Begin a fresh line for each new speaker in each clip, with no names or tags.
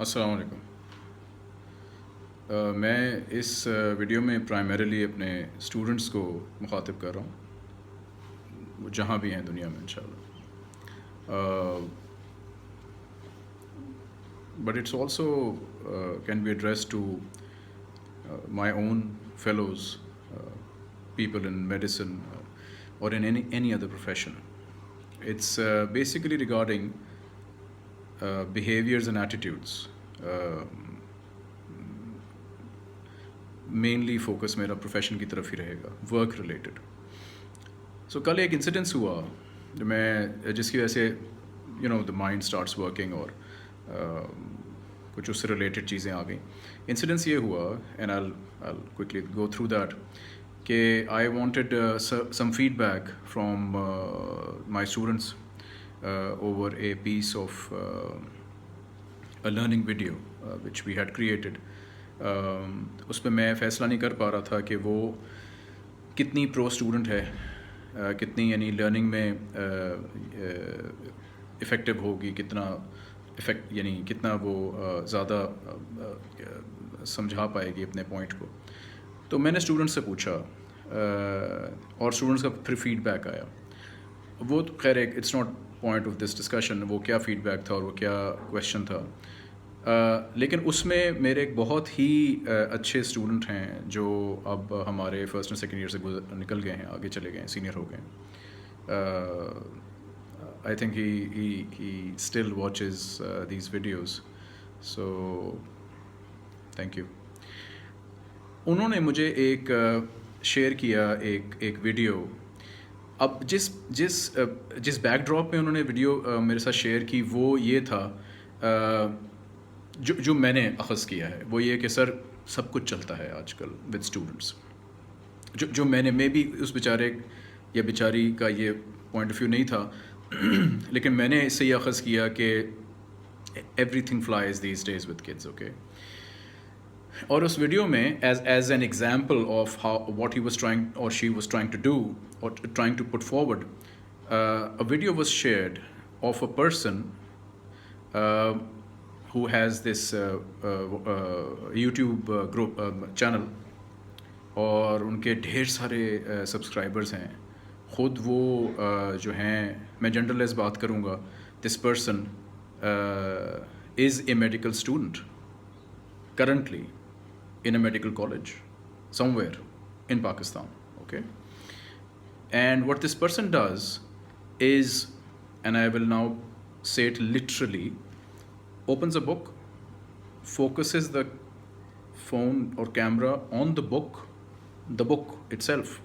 अस्सलाम वालेकुम। मैं इस वीडियो में प्राइमरीली अपने स्टूडेंट्स को मुखातिब कर रहा हूँ, वो जहाँ भी हैं दुनिया में इंशाल्लाह। But it's also can be address to my own fellows, people in medicine or in any other profession. It's basically regarding behaviors and attitudes. Mainly focus मेरा प्रोफेशन की तरफ ही रहेगा, वर्क रिलेटेड। सो कल एक इंसिडेंस हुआ जिसकी वजह से द माइंड स्टार्ट्स वर्किंग और कुछ उससे रिलेटेड चीज़ें आ गई। इंसिडेंस ये हुआ, and I quickly go through that, कि I wanted some feedback from my students over a piece of a learning video which we had created. उस पर मैं फ़ैसला नहीं कर पा रहा था कि वो कितनी प्रो स्टूडेंट है, कितनी यानी लर्निंग में इफ़ेक्टिव होगी, कितना इफ़ेक्ट यानी कितना वो ज़्यादा समझा पाएगी अपने पॉइंट को। तो मैंने स्टूडेंट्स से पूछा और स्टूडेंट्स का फिर फीडबैक आया। वो तो खैर एक it's not point of this discussion, वो क्या फ़ीडबैक था और वो क्या क्वेश्चन था। लेकिन उसमें मेरे एक बहुत ही अच्छे स्टूडेंट हैं जो अब हमारे फर्स्ट एंड सेकेंड ईयर से निकल गए हैं, आगे चले गए हैं, सीनियर हो गए हैं। I think he still watches these videos, so thank you. उन्होंने मुझे एक शेयर किया एक वीडियो। अब जिस बैकड्रॉप में उन्होंने वीडियो मेरे साथ शेयर की, वो ये था जो मैंने अख़ज़ किया है, वो ये कि सर सब कुछ चलता है आजकल विद स्टूडेंट्स। जो मैंने मे बी उस बेचारे या बेचारी का ये पॉइंट ऑफ व्यू नहीं था लेकिन मैंने इससे ये अख़ज़ किया कि everything flies these days with kids, okay. और उस वीडियो में as an example of how what he was trying और she was trying to do और trying to put forward, a video was shared of a person who has this YouTube group channel, और उनके ढेर सारे subscribers हैं। ख़ुद वो जो हैं, मैं जनरलाइज बात करूँगा, this person is a medical student currently in a medical college somewhere in Pakistan, okay? And what this person does is, and I will now say it literally, opens a book, focuses the phone or camera on the book itself,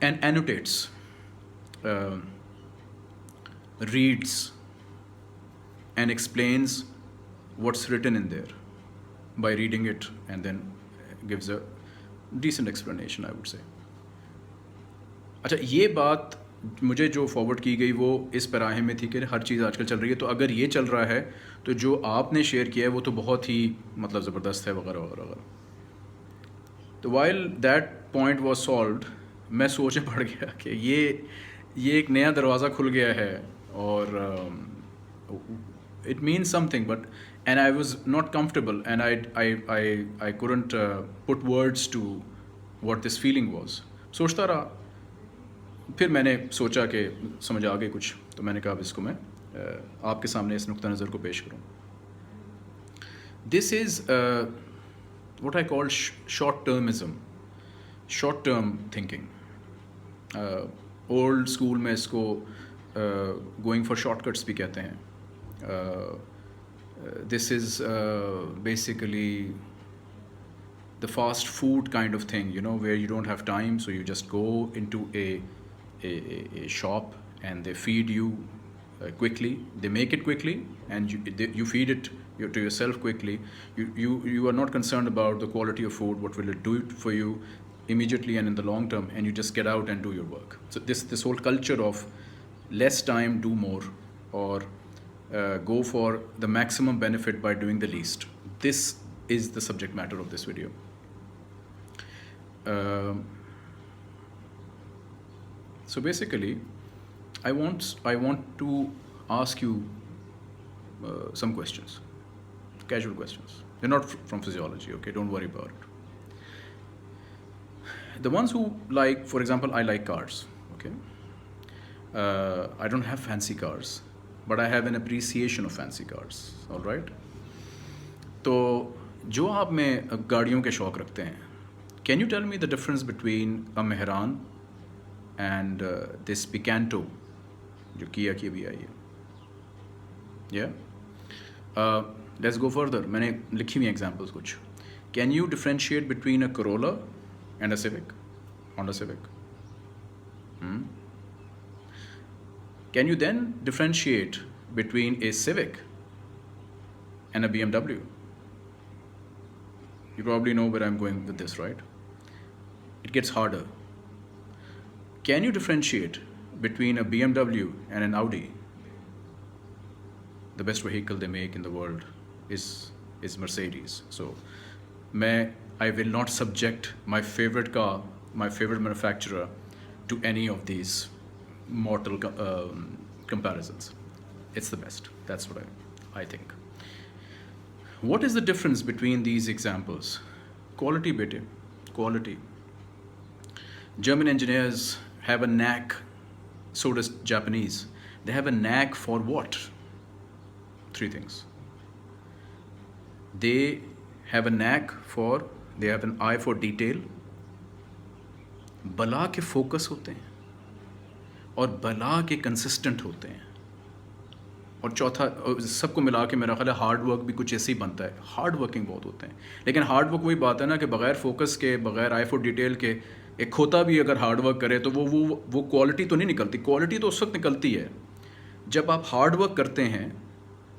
and annotates, reads and explains what's written in there by reading it, and then gives a decent explanation, I would say. अच्छा, ये बात मुझे जो forward की गई वो इस पैराहे में थी कि हर चीज़ आजकल चल रही है, तो अगर ये चल रहा है तो जो आपने शेयर किया है वो तो बहुत ही मतलब ज़बरदस्त है, वगैरह वगैरह वगैरह। तो while that point was solved, मैं सोचने पड़ गया कि ये एक नया दरवाज़ा खुल गया है, और it means something, and I was not comfortable, and I couldn't put words to what this feeling was. सोचता रहा, फिर मैंने सोचा कि समझ आ गई कुछ, तो मैंने कहा अब इसको मैं आपके सामने इस नुक्ता नज़र को पेश करूँ। This is what I call short-termism, short-term thinking. Old school में इसको going for shortcuts भी कहते हैं। This is basically the fast food kind of thing, where you don't have time, so you just go into a shop and they feed you quickly. They make it quickly, and you feed it to yourself quickly. You are not concerned about the quality of food, what will it do for you immediately and in the long term, and you just get out and do your work. So this whole culture of less time, do more, or go for the maximum benefit by doing the least. This is the subject matter of this video. So basically, I want to ask you some questions. casual questions. They're not from physiology, okay? Don't worry about it. The ones who like, for example, I like cars, okay? I don't have fancy cars, but I have an appreciation of fancy cars, all right? तो जो आप में गाड़ियों के शौक़ रखते हैं, can you tell me the difference between a Mehran and this Picanto जो Kia की भी आई है? Yeah? Let's go further. मैंने लिखी हुई examples कुछ. Can you differentiate between a Corolla and a Civic, Honda Civic? Can you then differentiate between a Civic and a BMW? You probably know where I'm going with this, right? It gets harder. Can you differentiate between a BMW and an Audi? The best vehicle they make in the world is Mercedes. So I will not subject my favorite car, my favorite manufacturer, to any of these mortal comparisons. It's the best. That's what I think. What is the difference between these examples? Quality, bete. Quality. German engineers have a knack, so does Japanese. They have a knack for what? 3 things. They have an eye for detail, बला के focus होते हैं और बला के consistent होते हैं, और चौथा सबको मिला के मेरा ख्याल है हार्ड वर्क भी कुछ ऐसे ही बनता है. हार्ड वर्किंग बहुत होते हैं, लेकिन हार्ड वर्क वही बात है ना कि बगैर फोकस के, बगैर आई फॉर डिटेल के एक खोता भी अगर हार्ड वर्क करे तो वो क्वालिटी तो नहीं निकलती. क्वालिटी तो उस वक्त निकलती है जब आप हार्ड वर्क करते हैं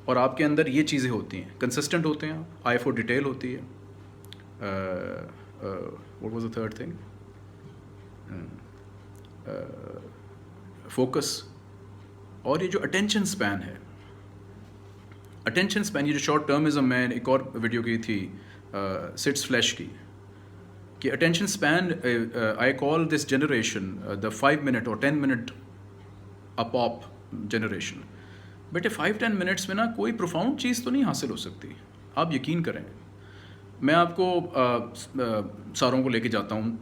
और आपके अंदर ये चीज़ें होती हैं, कंसिस्टेंट होते हैं, आई फॉर डिटेल होती है. What was the third thing? Focus. और ये जो अटेंशन स्पैन है, अटेंशन स्पैन, ये जो शॉर्ट टर्मिज्म, मैं एक और वीडियो की थी सिट्स फ्लैश की, कि attention span, I call this generation the 5 minute और 10 minute अ पॉप जनरेशन. बेटे 5-10 मिनट्स में ना कोई प्रोफाउंड चीज़ तो नहीं हासिल हो सकती, आप यकीन करें. मैं आपको सारों को लेके जाता हूँ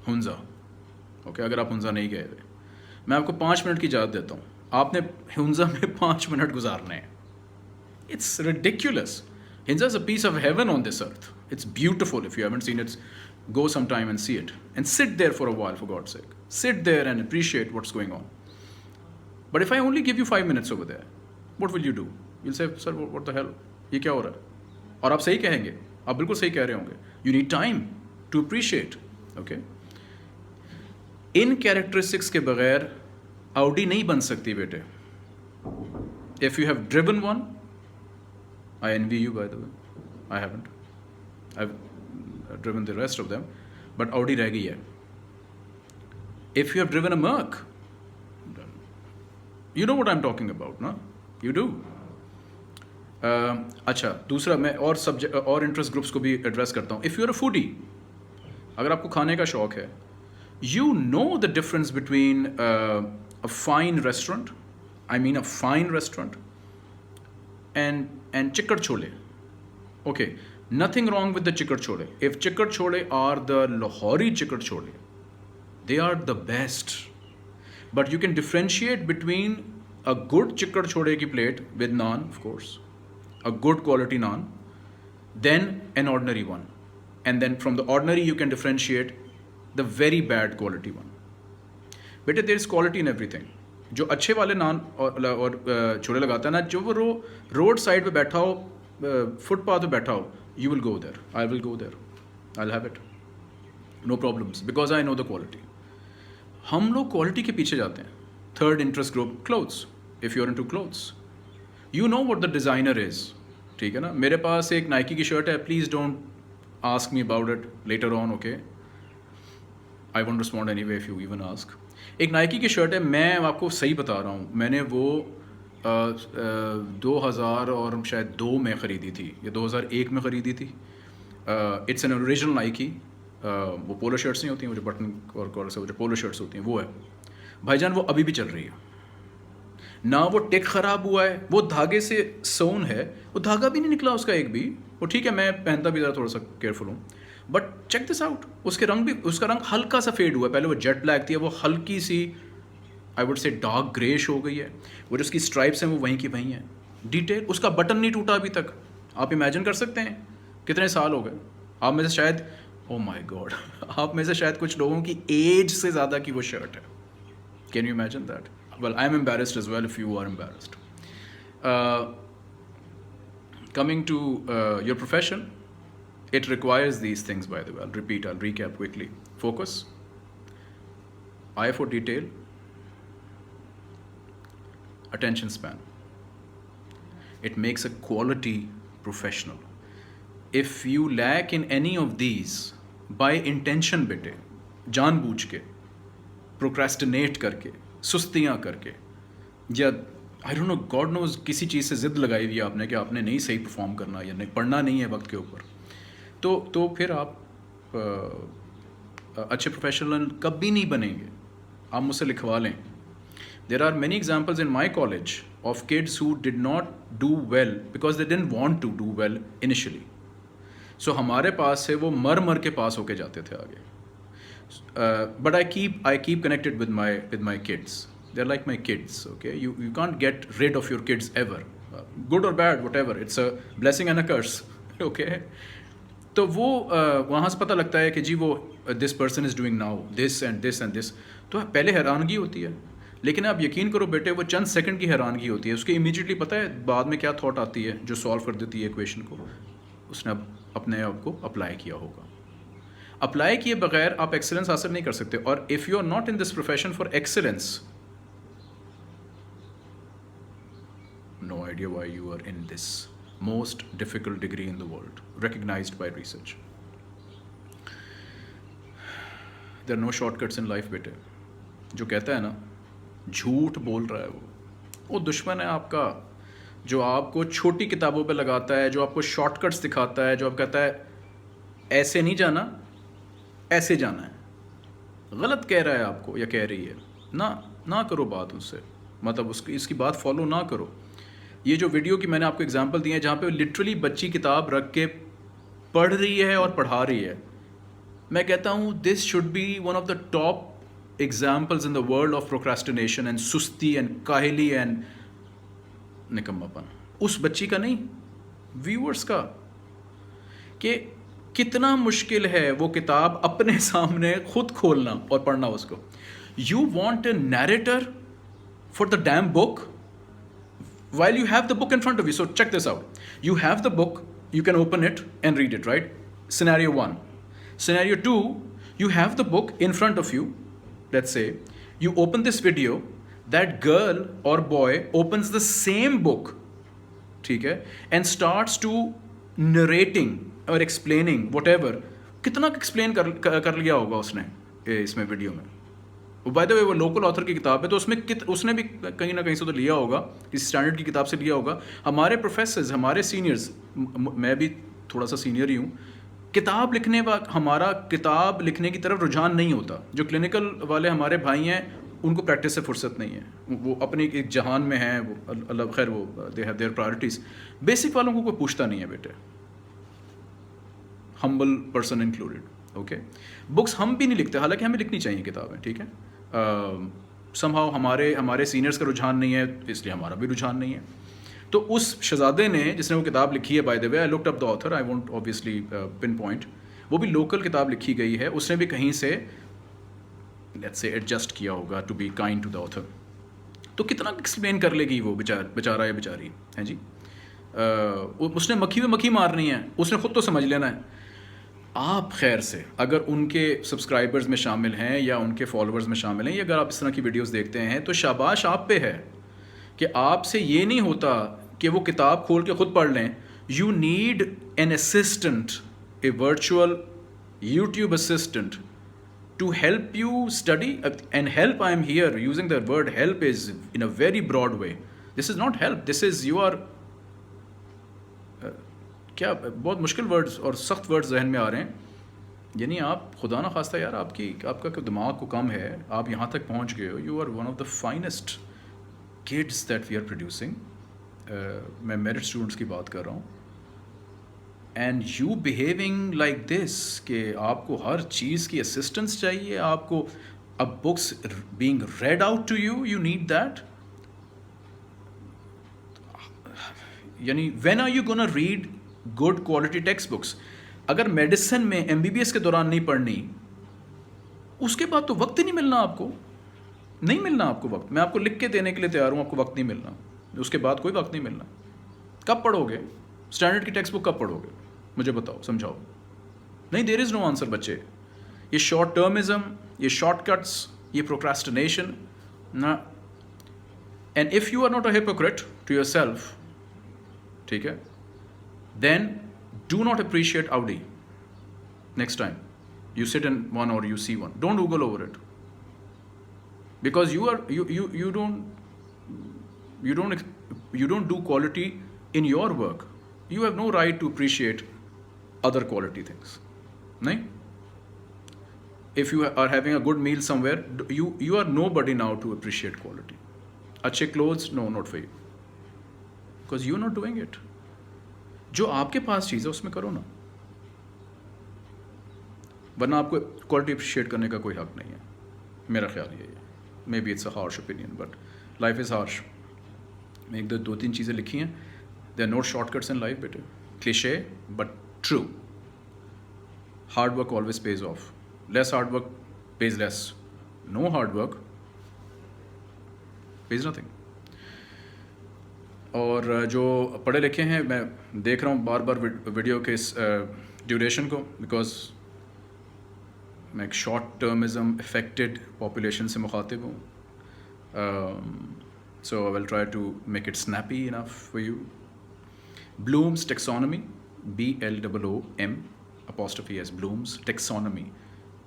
हुंजा, ओके? अगर आप हुंजा नहीं गए हुए, मैं आपको 5 मिनट की इजाज़त देता हूँ. आपने हुंजा में 5 मिनट गुजारने हैं. It's ridiculous. Hunza is a piece of heaven on this earth. It's beautiful. If you haven't seen it, go sometime and see it. And sit there for a while, for God's sake. Sit there and appreciate what's going on. But if I only give you 5 minutes over there, what will you do? You'll say, sir, what the hell? ये क्या हो रहा है? और आप सही कहेंगे, आप बिल्कुल सही कह रहे होंगे. You need time to appreciate. Okay? In characteristics के बगैर Audi नहीं बन सकती बेटे. If you have driven one, I envy you, by the way. I haven't. I've driven the rest of them, but Audi रह गई है. If you have driven a Merc, you know what I'm talking about, no? You do. अच्छा, दूसरा मैं और subject और interest groups को भी एड्रेस करता हूँ. If you're a foodie, अगर आपको खाने का शौक है, you know the difference between a fine restaurant, I mean a fine restaurant, and chikkad chole. Okay, nothing wrong with the chikkad chole. If chikkad chole are the Lahori chikkad chole, they are the best. But you can differentiate between a good chikkad chole ki plate with naan, of course, a good quality naan, then an ordinary one. And then from the ordinary you can differentiate the very bad quality one. But there is quality in everything. जो अच्छे वाले नान और छोले लगाता है ना, जो वो road side पे बैठा हो, फुटपाथ पे बैठा हो, you will go there, I will go there, I will have it, no problems, because I know the quality. हम लोग क्वालिटी के पीछे जाते हैं. Third interest group, clothes. If you are into clothes, you know what the designer is. ठीक है ना? मेरे पास एक नाइकी की शर्ट है, please don't ask me about it later on, okay? I won't respond anyway if you even ask. एक Nike की shirt है, मैं आपको सही बता रहा हूँ, मैंने वो 2000 और शायद 2 में ख़रीदी थी या 2001 में ख़रीदी थी. It's an original Nike. वो पोलो शर्ट्स नहीं होती हैं, वो जो बटन और कॉलर से वो जो पोलो शर्ट्स होती हैं, वो है भाईजान. वो अभी भी चल रही है. ना वो टिक ख़राब हुआ है, वो धागे से सोन है, वो धागा भी नहीं निकला उसका एक भी। वो ठीक है, मैं पहनता भी ज़रा थोड़ा सा केयरफुल हूँ, बट चेक दिस आउट, उसके रंग भी, उसका रंग हल्का सा फेड हुआ है। पहले वो जेट ब्लैक थी, वो हल्की सी I would say dark greyish हो गई है। वो जो उसकी स्ट्राइप्स हैं वो वहीं की वहीं हैं। डिटेल, उसका बटन नहीं टूटा अभी तक। आप इमेजिन कर सकते हैं कितने साल हो गए। आप में से शायद, ओ माय गॉड, आप में से शायद कुछ लोगों की एज से ज़्यादा की वो शर्ट है। Can you imagine that? Well, I am embarrassed as well if you are embarrassed. Coming to your profession, it requires these things, by the way. I'll recap quickly. Focus, eye for detail, attention span. It makes a quality professional. If you lack in any of these, by intention बेटे, जानबूझ के, procrastinate करके, सुस्तियाँ करके, या I don't know, God knows किसी चीज़ से ज़िद लगाई हुई है आपने कि आपने नहीं सही परफॉर्म करना या नहीं पढ़ना नहीं है वक्त के ऊपर, तो फिर आप अच्छे प्रोफेशनल कभी नहीं बनेंगे। आप मुझसे लिखवा लें। There are many examples in my college of kids who did not do well because they didn't want to do well initially. So हमारे पास से वो मर के पास होके जाते थे आगे। But I keep connected with my kids. They're like my kids, okay? You can't get rid of your kids ever. Good or bad, whatever. It's a blessing and a curse, okay? तो वो वहाँ से पता लगता है कि जी वो this person is doing now this and this and this. तो पहले हैरानगी होती है, लेकिन आप यकीन करो बेटे, वो चंद सेकंड की हैरानगी होती है। उसके इमीडिएटली पता है बाद में क्या थॉट आती है जो सॉल्व कर देती है इक्वेशन को। उसने अपने आप को अप्लाई किया होगा। अप्लाई किए बगैर आप एक्सेलेंस हासिल नहीं कर सकते। और if you are not in this profession for excellence, no idea why you are in this most difficult degree in the world, recognized by research. There are no shortcuts in life बेटे। जो कहता है ना झूठ बोल रहा है वो दुश्मन है आपका, जो आपको छोटी किताबों पे लगाता है, जो आपको शॉर्टकट्स दिखाता है, जो आप कहता है ऐसे नहीं जाना, ऐसे जाना है। गलत कह रहा है आपको या कह रही है, ना करो बात उससे, मतलब उसकी इसकी बात फॉलो ना करो। ये जो वीडियो की मैंने आपको एग्जांपल दी है जहाँ पे लिटरली बच्ची किताब रख के पढ़ रही है और पढ़ा रही है, मैं कहता हूँ this should be one of the top examples in the world of procrastination and सुस्ती एंड काहली एंड निकम्मापन। उस बच्ची का नहीं, व्यूअर्स का, कि कितना मुश्किल है वो किताब अपने सामने खुद खोलना और पढ़ना उसको। You want A narrator for the dam book while you have the book in front of you. So check this out. You have the book, you can open it and read it, right? Scenario 1. Scenario 2, you have the book in front of you. Let's say you open this video, that girl or boy opens the same book, ठीक है, and starts to narrating or explaining whatever. कितना explain कर लिया होगा उसने इसमें video में। By the way वो लोकल ऑथर की किताब है, तो उसमें उसने भी कहीं ना कहीं से तो लिया होगा, किसी स्टैंडर्ड की किताब से लिया होगा। हमारे प्रोफेसर्स, हमारे सीनियर्स, मैं भी थोड़ा सा सीनियर ही हूँ, किताब लिखने हमारा किताब लिखने की तरफ रुझान नहीं होता। जो क्लिनिकल वाले हमारे भाई हैं उनको प्रैक्टिस से फुर्सत नहीं है, वो अपने एक जहान में हैं, वो अलग, खैर वो they have their priorities. Basic वालों को कोई पूछता नहीं है बेटे, humble person included, okay. Books हम भी नहीं लिखते, हालांकि हमें लिखनी चाहिए किताबें, ठीक है। समहाउ हमारे सीनियर्स का रुझान नहीं है, इसलिए हमारा भी रुझान नहीं है। तो उस शहजादे ने जिसने वो किताब लिखी है, by the way I looked up the author, I won't obviously pin point, वो भी लोकल किताब लिखी गई है, उसने भी कहीं से लेट्स से एडजस्ट किया होगा to be kind to the author. तो कितना एक्सप्लेन कर लेगी वो बेचारा या बेचारी, है जी। उसने मक्खी में मक्खी मारनी है, उसने खुद तो समझ लेना है। आप खैर से अगर उनके सब्सक्राइबर्स में शामिल हैं या उनके फॉलोअर्स में शामिल हैं, या अगर आप इस तरह की वीडियोस देखते हैं, तो शाबाश आप पे है कि आपसे ये नहीं होता कि वो किताब खोल के खुद पढ़ लें। You need an assistant, A virtual YouTube assistant to help you study. And help, I am here using the word help is in a very broad way. This is not help, this is you are क्या बहुत मुश्किल words और सख्त words जहन में आ रहे हैं, यानी आप खुदा ना खास्ता यार आपका दिमाग को कम है, आप यहाँ तक पहुँच गए हो, you are one of the finest kids that we are producing, मैं मेरिट स्टूडेंट्स की बात कर रहा हूँ, and you behaving like this कि आपको हर चीज़ की असिस्टेंस चाहिए, आपको अब books being read out to you, you need that. यानी when are you gonna read good quality text books? अगर मेडिसिन में एमबीबीएस के दौरान नहीं पढ़नी, उसके बाद तो वक्त ही नहीं मिलना आपको, नहीं मिलना आपको वक्त. मैं आपको लिख के देने के लिए तैयार हूँ, आपको वक्त नहीं मिलना, उसके बाद कोई वक्त नहीं मिलना. कब पढ़ोगे स्टैंडर्ड की टेक्स्ट बुक? कब पढ़ोगे मुझे बताओ, समझाओ. नहीं, देयर इज़ नो आंसर बच्चे. ये शॉर्ट टर्मिज्म, ये शॉर्टकट्स, ये प्रोक्रेस्टिनेशन ना. And if you are not a hypocrite to yourself, ठीक है, then do not appreciate Audi next time you sit in one or you see one. Don't Google over it, because you don't do quality in your work. You have no right to appreciate other quality things. Nahi? If you are having a good meal somewhere, you are nobody now to appreciate quality. Achhe clothes, no, not for you, because you're not doing it. जो आपके पास चीज़ है उसमें करो ना, वरना आपको quality appreciate करने का कोई हक नहीं है. मेरा ख्याल यही है. May be it's a harsh opinion, but life is harsh. मैं एक दो तीन चीज़ें लिखी हैं. There are not shortcuts in life बेटे, cliche but true. Hard work always pays off. Less hard work pays less. No hard work pays nothing. और जो पढ़े लिखे हैं, मैं देख रहा हूँ बार बार वीडियो के इस ड्यूरेशन को, बिकॉज मैं एक शॉर्ट टर्मिज्म इफेक्टेड पॉपुलेशन से मुखातिब हूँ. So I will try to make it snappy enough for you. Bloom's taxonomy, BLOOM apostrophe S, Bloom's taxonomy,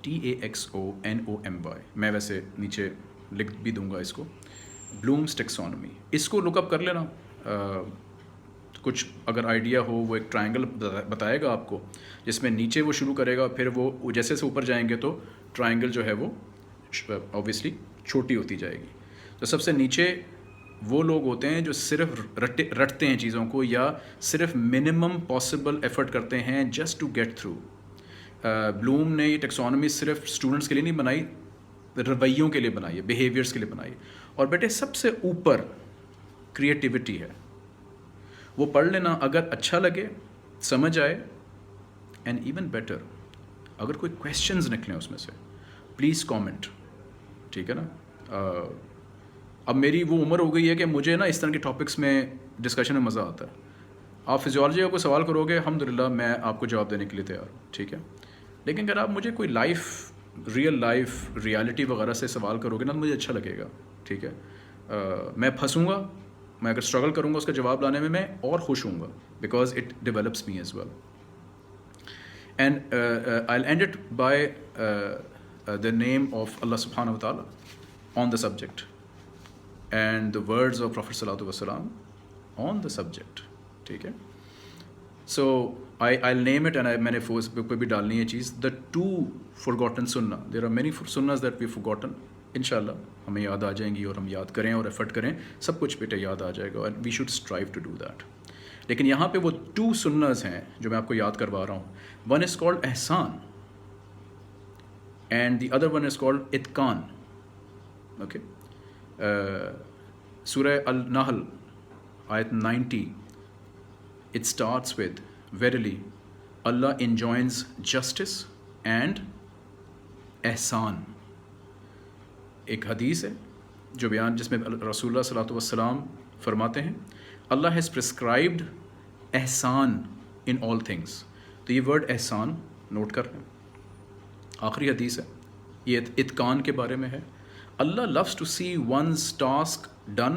TAXONOMY. मैं वैसे नीचे लिख भी दूंगा इसको, ब्लूम्स टेक्सोनॉमी. इसको लुकअप कर लेना. कुछ अगर आइडिया हो, वो एक ट्रायंगल बताएगा आपको, जिसमें नीचे वो शुरू करेगा, फिर वो जैसे जैसे ऊपर जाएंगे तो ट्रायंगल जो है वो ऑब्वियसली छोटी होती जाएगी. तो सबसे नीचे वो लोग होते हैं जो सिर्फ रटते हैं चीज़ों को, या सिर्फ मिनिमम पॉसिबल एफर्ट करते हैं just to get through. Bloom ने ये टेक्सोनॉमी सिर्फ स्टूडेंट्स के लिए नहीं बनाई, रवैयों के लिए बनाई है, बिहेवियर्स के लिए बनाई. और बेटे सबसे ऊपर क्रिएटिविटी है. वो पढ़ लेना, अगर अच्छा लगे, समझ आए, एंड इवन बेटर अगर कोई क्वेश्चंस निकलें उसमें से, प्लीज़ कमेंट. ठीक है ना. अब मेरी वो उम्र हो गई है कि मुझे ना इस तरह के टॉपिक्स में डिस्कशन में मज़ा आता है. आप फिजियोलॉजी का कोई सवाल करोगे, अल्हम्दुलिल्लाह मैं आपको जवाब देने के लिए तैयार हूँ. ठीक है. लेकिन अगर आप मुझे कोई रियल लाइफ रियलिटी वगैरह से सवाल करोगे ना, तो मुझे अच्छा लगेगा. ठीक है. मैं फंसूंगा, मैं अगर स्ट्रगल करूंगा उसका जवाब लाने में, मैं और खुश हूँगा, because it develops me as well. And I end it by the name of Allah सुब्हानहू व तआला on the subject, and the words of prophet सल्लल्लाहु अलैहि वसल्लम ऑन द सब्जेक्ट. ठीक है. So I name it, and मैंने फेसबुक पे भी डालनी है चीज़, द 2 फॉरगॉटन सुन्ना. देयर आर मेनी सुन्नास दैट वी फॉरगॉटन. इंशाल्लाह हमें याद आ जाएंगी, और हम याद करें और एफर्ट करें, सब कुछ बेटे याद आ जाएगा, और we should strive to do that. लेकिन यहाँ पे वो 2 सुन्नास हैं जो मैं आपको याद करवा रहा हूँ. वन इज़ कॉल्ड एहसान, and the other one is called इत्कान. ओके. सूरह अल-नहल आयत 90, it starts with, verily Allah enjoins justice and एहसान. एक हदीस है जो बयान, जिसमें रसूलुल्लाह सल्लल्लाहु अलैहि वसल्लम फरमाते हैं, अल्लाह हैज़ प्रिस्क्राइब्ड एहसान इन ऑल थिंग्स. तो ये वर्ड एहसान नोट कर लें. आखिरी हदीस है, ये इत्कान के बारे में है. Allah loves to see one's task done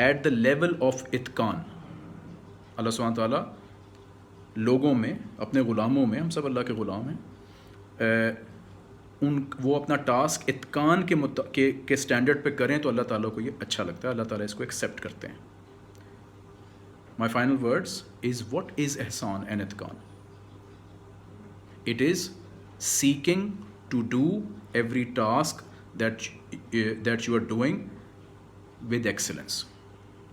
at the level of इत्कान. अल्लाह सुब्हानहू तआला लोगों में, अपने ग़ुलामों में, हम सब अल्लाह के ग़ुलाम हैं, वो अपना टास्क इत्कान के स्टैंडर्ड पे करें तो अल्लाह ताला को ये अच्छा लगता है, अल्लाह ताला इसको एक्सेप्ट करते हैं. My final words is, what is एहसान एंड इत्कान? It is seeking to do every task that you are doing with excellence,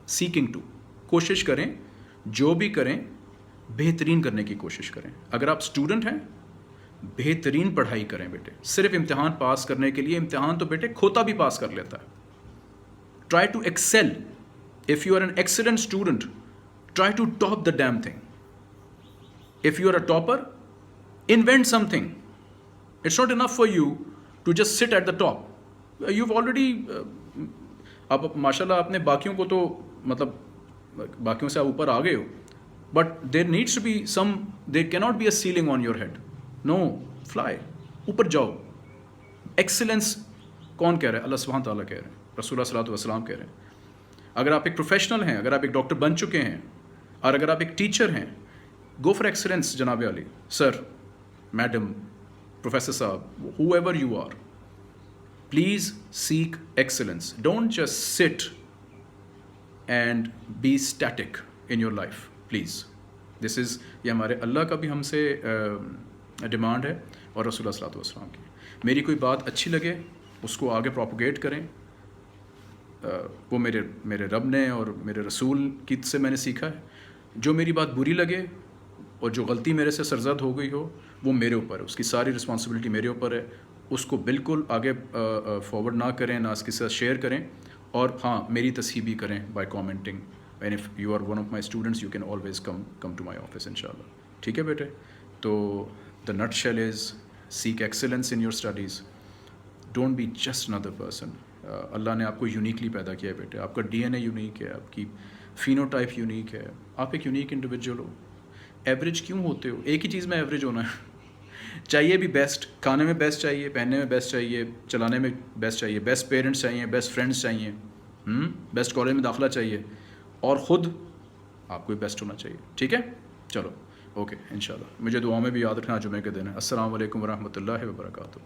seeking to, कोशिश करें, जो भी करें बेहतरीन करने की कोशिश करें। अगर आप स्टूडेंट हैं, बेहतरीन पढ़ाई करें बेटे। सिर्फ इम्तिहान पास करने के लिए, इम्तिहान तो बेटे खोता भी पास कर लेता है। Try to excel. If you are an excellent student, try to top the damn thing. If you are a topper, invent something. It's not enough for you to just sit at the top. You've already आप माशाल्लाह आपने बाकियों को तो मतलब बाकियों से आप ऊपर आ गए हो, but there needs to be some, there can not be a ceiling on your head. No, fly, ऊपर जाओ। एक्सीलेंस कौन कह रहा है? अल्लाह सुब्हान तआला कह रहे हैं, रसूलुल्लाह सल्लल्लाहु अलैहि वसल्लम कह रहे हैं। अगर आप एक प्रोफेशनल हैं, अगर आप एक डॉक्टर बन चुके हैं, और अगर आप एक टीचर हैं, गो फॉर एक्सीलेंस जनाब अली। सर, मैडम, प्रोफेसर साहब, whoever you are, please seek excellence. Don't just sit and be static in your life, please. This is, ये हमारे अल्लाह का भी हमसे डिमांड है और रसूलुल्लाह सल्लल्लाहु अलैहि वसल्लम की। मेरी कोई बात अच्छी लगे उसको आगे प्रोपोगेट करें। वो मेरे रब ने और मेरे रसूल की से मैंने सीखा है। जो मेरी बात बुरी लगे और जो गलती मेरे से सरजद हो गई हो, वो मेरे ऊपर है, उसकी सारी रिस्पॉन्सिबिलिटी मेरे ऊपर है। उसको बिल्कुल आगे फॉरवर्ड ना करें, ना इसके साथ शेयर करें। और हाँ, मेरी तस्हीह भी करें by commenting. And if you are one of my students, you can always come to my office इंशाल्लाह। ठीक है बेटे? तो the nutshell is seek excellence in your studies. Don't be just another person. Allah ने आपको uniquely पैदा किया है बेटे। आपका DNA यूनिक है, आपकी फिनोटाइप यूनिक है, आप एक यूनिक इंडिविजुअल हो। एवरेज क्यों होते हो? एक ही चीज़ में एवरेज होना है। चाहिए भी बेस्ट, खाने में बेस्ट चाहिए, पहनने में बेस्ट चाहिए, चलाने में बेस्ट चाहिए, बेस्ट पेरेंट्स चाहिए, बेस्ट फ्रेंड्स चाहिए, बेस्ट कॉलेज में दाखिला चाहिए, और ख़ुद आपको भी बेस्ट होना चाहिए। ठीक है? चलो, ओके, इंशाल्लाह। मुझे दुआ में भी याद रखना, जुमे के दिन है। अस्सलाम वालेकुम वरहमतुल्लाहि वबरकातुहू।